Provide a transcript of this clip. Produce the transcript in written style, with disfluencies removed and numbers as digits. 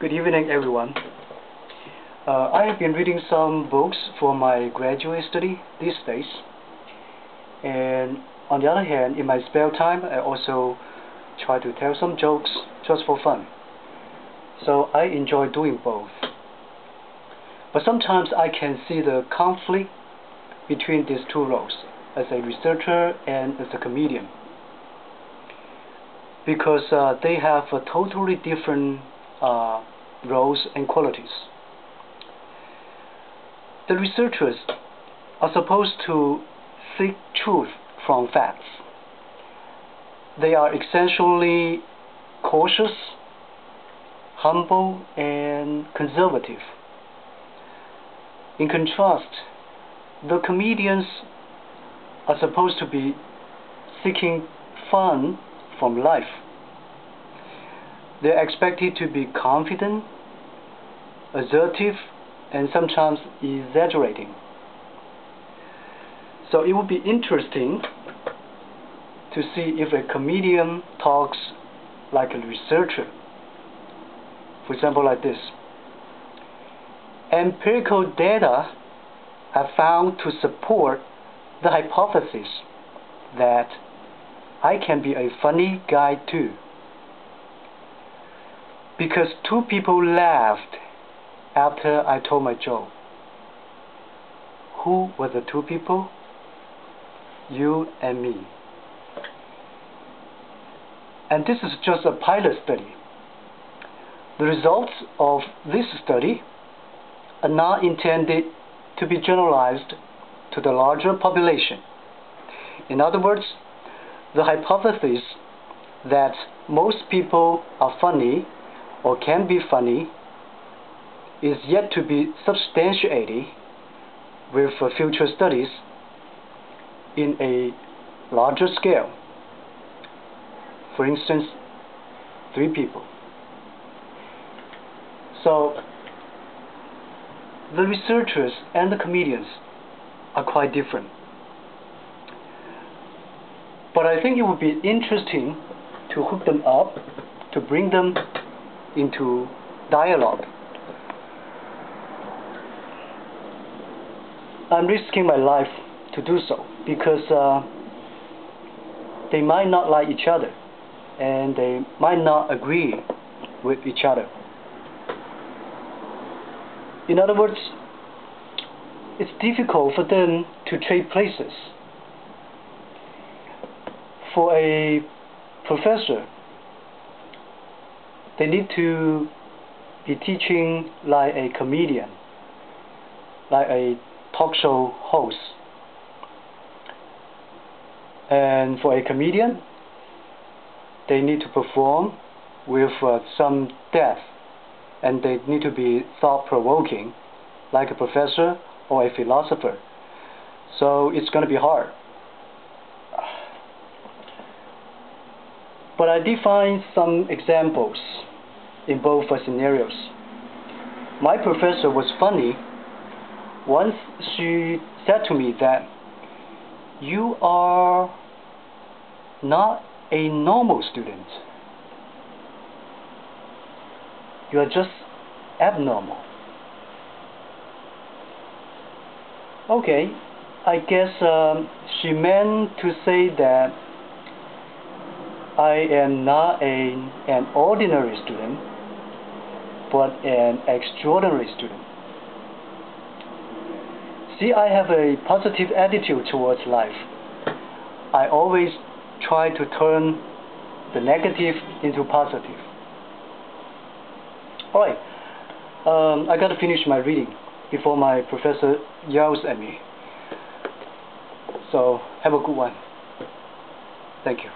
Good evening, everyone. I have been reading some books for my graduate study these days, and on the other hand, in my spare time, I also try to tell some jokes just for fun. So I enjoy doing both. But sometimes I can see the conflict between these two roles, as a researcher and as a comedian, because they have totally different roles and qualities. The researchers are supposed to seek truth from facts. They are essentially cautious, humble, and conservative. In contrast, the comedians are supposed to be seeking fun from life. They're expected to be confident, assertive, and sometimes exaggerating. So it would be interesting to see if a comedian talks like a researcher. For example, like this: empirical data have found to support the hypothesis that I can be a funny guy too, because two people laughed after I told my joke. Who were the two people? You and me. And this is just a pilot study. The results of this study are not intended to be generalized to the larger population. In other words, the hypothesis that most people are funny or can be funny is yet to be substantiated with future studies in a larger scale. For instance, 3 people. So the researchers and the comedians are quite different. But I think it would be interesting to hook them up, to bring them into dialogue. I'm risking my life to do so because they might not like each other and they might not agree with each other. In other words, it's difficult for them to trade places. For a professor, they need to be teaching like a comedian, like a talk show host. And for a comedian, they need to perform with some depth, and they need to be thought-provoking, like a professor or a philosopher. So it's going to be hard. But I define some examples in both scenarios. My professor was funny. Once she said to me that you are not a normal student. You are just abnormal. Okay, I guess she meant to say that I am not an ordinary student, but an extraordinary student. See, I have a positive attitude towards life. I always try to turn the negative into positive. Alright, I gotta finish my reading before my professor yells at me. So, have a good one. Thank you.